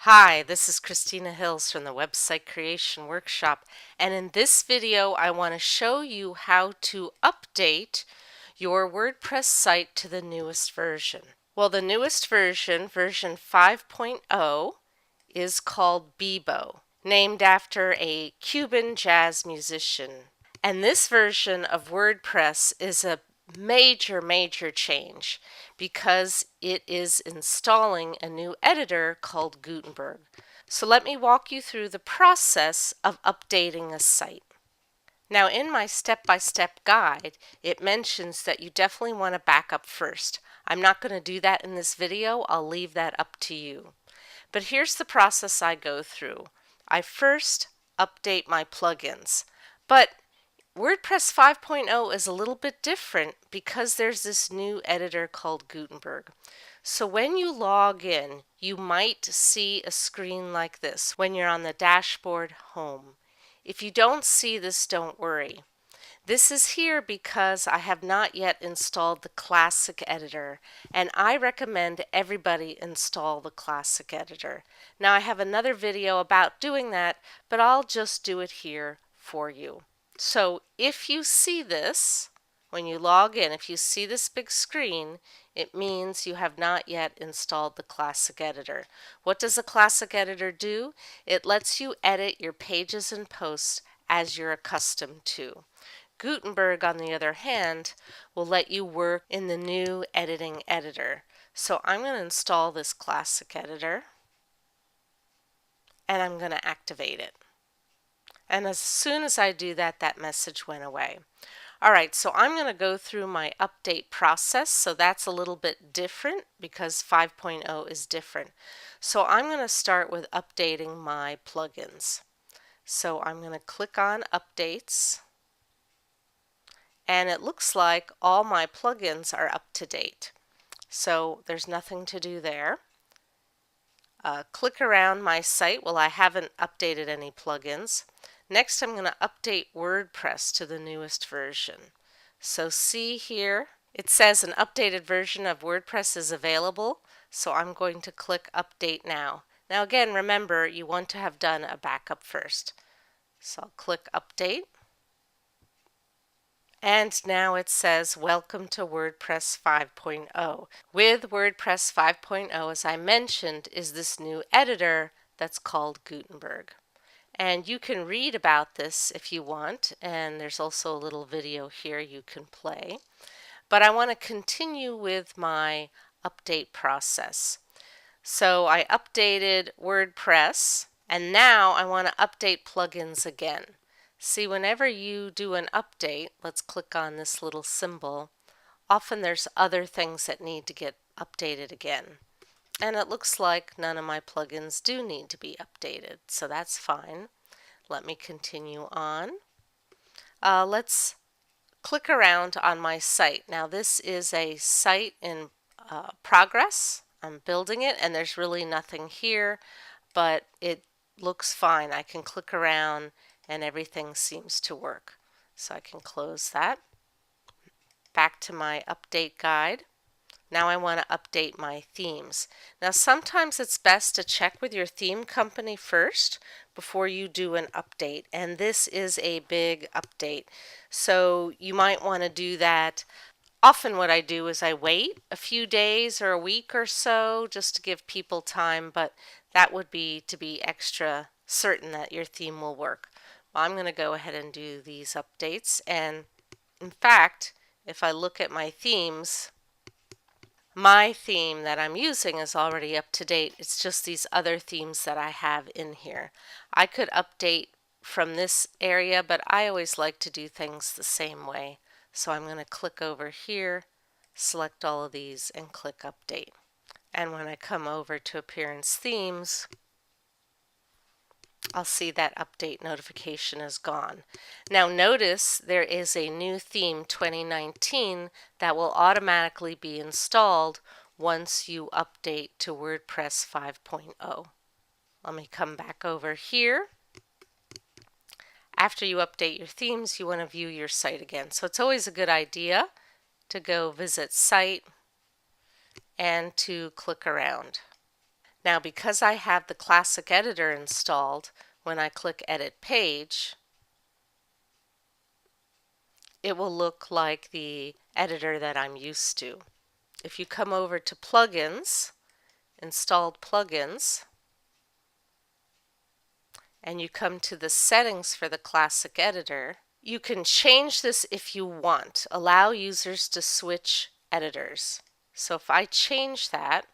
Hi, this is Christina Hills from the Website Creation Workshop, and in this video I want to show you how to update your WordPress site to the newest version. Well, the newest version, version 5.0, is called Bebo, named after a Cuban jazz musician. And this version of WordPress is a major change because it is installing a new editor called Gutenberg. So let me walk you through the process of updating a site. Now in my step-by-step guide, it mentions that you definitely want to back up first. I'm not going to do that in this video. I'll leave that up to you. But here's the process I go through. I first update my plugins. But WordPress 5.0 is a little bit different because there's this new editor called Gutenberg. So when you log in, you might see a screen like this when you're on the dashboard home. If you don't see this, don't worry. This is here because I have not yet installed the Classic Editor, and I recommend everybody install the Classic Editor. Now I have another video about doing that, but I'll just do it here for you. So if you see this, when you log in, if you see this big screen, it means you have not yet installed the Classic Editor. What does the Classic Editor do? It lets you edit your pages and posts as you're accustomed to. Gutenberg, on the other hand, will let you work in the new editing editor. So I'm going to install this Classic Editor and I'm going to activate it. And as soon as I do that, that message went away. Alright, so I'm going to go through my update process. So that's a little bit different because 5.0 is different. So I'm going to start with updating my plugins. So I'm going to click on Updates. And it looks like all my plugins are up to date. So there's nothing to do there. Click around my site. Well, I haven't updated any plugins. Next, I'm going to update WordPress to the newest version. So see here, it says an updated version of WordPress is available. So I'm going to click Update Now. Now again, remember, you want to have done a backup first. So I'll click Update. And now it says, Welcome to WordPress 5.0. With WordPress 5.0, as I mentioned, is this new editor that's called Gutenberg. And you can read about this if you want, and there's also a little video here you can play. But I want to continue with my update process. So I updated WordPress, and now I want to update plugins again. See, whenever you do an update, let's click on this little symbol, often there's other things that need to get updated again. And it looks like none of my plugins do need to be updated, so that's fine. Let me continue on. Let's click around on my site. Now this is a site in progress. I'm building it and there's really nothing here, but it looks fine. I can click around and everything seems to work. So I can close that. Back to my update guide. Now I want to update my themes. Now sometimes it's best to check with your theme company first before you do an update, and this is a big update. So you might want to do that. Often what I do is I wait a few days or a week or so just to give people time, but that would be to be extra certain that your theme will work. Well, I'm going to go ahead and do these updates, and in fact, if I look at my themes, my theme that I'm using is already up to date. It's just these other themes that I have in here. I could update from this area, but I always like to do things the same way. So I'm going to click over here, select all of these, and click Update. And when I come over to Appearance Themes, I'll see that update notification is gone. Now notice there is a new theme 2019 that will automatically be installed once you update to WordPress 5.0. Let me come back over here. After you update your themes, you want to view your site again. So it's always a good idea to go visit Site and to click around. Now, because I have the Classic Editor installed, when I click Edit Page, it will look like the editor that I'm used to. If you come over to Plugins, Installed Plugins, and you come to the settings for the Classic Editor, you can change this if you want. Allow users to switch editors. So if I change that,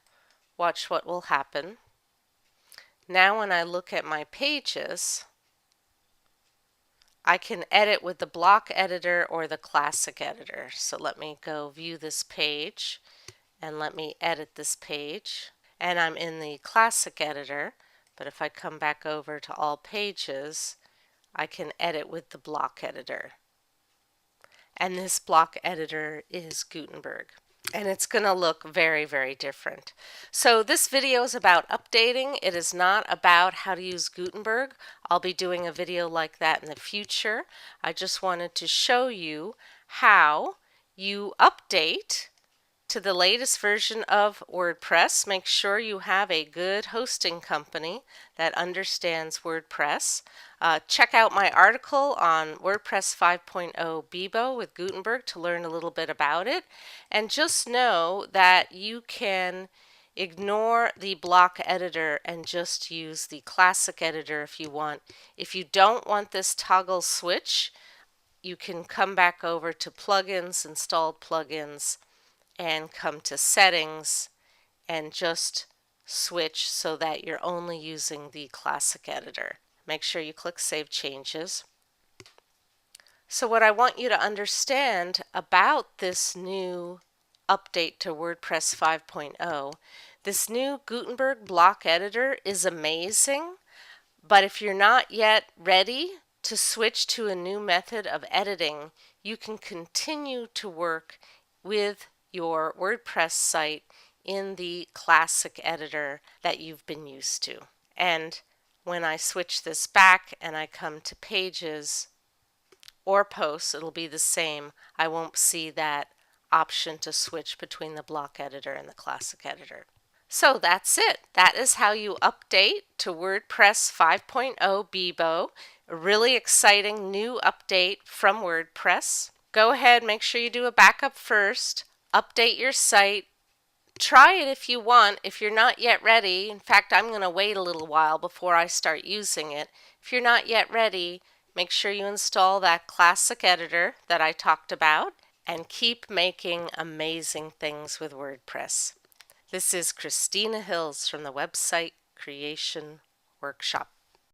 watch what will happen. Now when I look at my pages, I can edit with the block editor or the classic editor. So let me go view this page and let me edit this page. And I'm in the classic editor, but if I come back over to all pages, I can edit with the block editor. And this block editor is Gutenberg. And it's going to look very, very different. So this video is about updating. It is not about how to use Gutenberg. I'll be doing a video like that in the future. I just wanted to show you how you update to the latest version of WordPress. Make sure you have a good hosting company that understands WordPress. Check out my article on WordPress 5.0 Bibo with Gutenberg to learn a little bit about it. And just know that you can ignore the block editor and just use the classic editor if you want. If you don't want this toggle switch, you can come back over to Plugins, Installed Plugins, and come to Settings and just switch so that you're only using the classic editor. Make sure you click Save Changes. So what I want you to understand about this new update to WordPress 5.0, this new Gutenberg block editor is amazing, but if you're not yet ready to switch to a new method of editing, you can continue to work with your WordPress site in the classic editor that you've been used to. And when I switch this back and I come to pages or posts, it'll be the same. I won't see that option to switch between the block editor and the classic editor. So that's it. That is how you update to WordPress 5.0 Bibo. A really exciting new update from WordPress. Go ahead, make sure you do a backup first. Update your site. Try it if you want. If you're not yet ready, in fact, I'm going to wait a little while before I start using it. If you're not yet ready, make sure you install that classic editor that I talked about and keep making amazing things with WordPress. This is Christina Hills from the Website Creation Workshop.